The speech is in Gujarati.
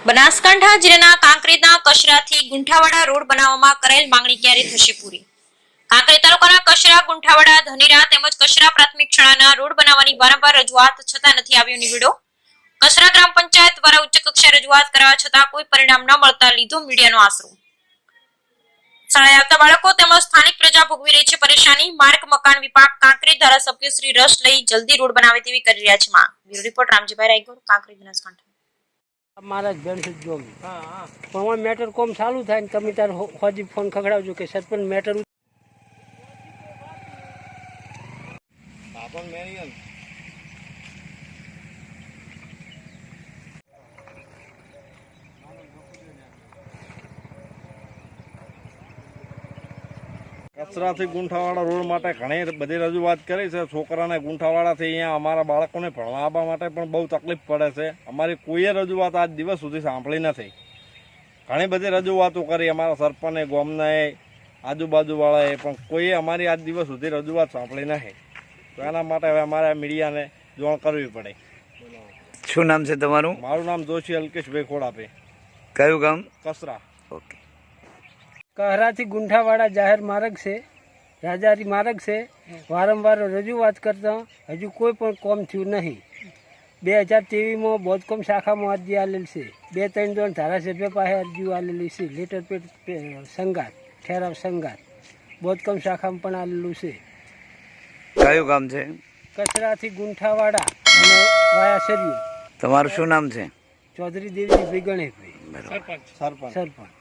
બનાસકાંઠા જિલ્લાના કાંકરેજના કચરાથી ગુંઠાવાડા રોડ બનાવવામાં કરેલ માંગણી ક્યારે થશે પૂરી? કાંકરેજ તાલુકાના કચરા, ગુંઠાવાડા, ધનીરા તેમજ કચરા પ્રાથમિક શાળાના રોડ બનાવવાની વારંવાર રજૂઆત છતાં નથી આવ્યો નિવેડો. કચરા ગ્રામ પંચાયત દ્વારા ઉચ્ચ કક્ષાએ રજૂઆત કરવા છતાં કોઈ પરિણામ ન મળતા લીધો મીડિયાનો આશરો. શાળાએ આવતા બાળકો તેમજ સ્થાનિક પ્રજા ભોગવી રહી છે પરેશાની. માર્ગ મકાન વિભાગ કાંકરેજ ધારાસભ્ય શ્રી રસ લઈ જલ્દી રોડ બનાવે તેવી કરી રહ્યા છે માંગ. Bureau report Ramjibhai Raygor, Kankrej, Banaskantha. महाराज बेन से जोगी पण मैटर कोम चालू थाय तमे तार होजी फोन खगड़ावजो के सरपंच मैटर आपन मेरियन કચરાથી ગુંઠાવાળા રોડ માટે ઘણી બધી રજૂઆત કરી છે. છોકરાને ગુંઠાવાળાથી અહીંયા અમારા બાળકોને ભણવા આવવા માટે પણ બહુ તકલીફ પડે છે. અમારી કોઈએ રજૂઆત આજ દિવસ સુધી સાંભળી નથી. ઘણી બધી રજૂઆતો કરી અમારા સરપંચે, ગામનાએ, આજુબાજુવાળાએ, પણ કોઈએ અમારી આજ દિવસ સુધી રજૂઆત સાંભળી નથી. તો એના માટે હવે અમારે મીડિયાને જાણ કરવી પડે. શું નામ છે તમારું? મારું નામ જોશી અલ્કેશભાઈ ખોડાપે. કયું ગામ? કસરા. ઓકે. कहराથી ગુંઠાવાડા જાહેર માર્ગ છે, રાજારી માર્ગ છે. વારંવાર રજૂઆત કરતા હજુ કોઈ પણ કોમ થયું નહીં. 2023માં બોધકોમ શાખામાં અરજી આલેલી છે. 2-3 જણ ધારાસભ્ય પાસે અરજી આલેલી છે. લેટર પેડ સંગાત, ઠેરાવ સંગાત બોધકોમ શાખામાં પણ આલેલું છે. કયું ગામ છે? કચરાથી ગુંઠાવાડા અને વાયા શરીર. તમારું શું નામ છે? ચૌધરી દેવજી ભાઈ ગણેશભાઈ, સરપંચ. સરપંચ.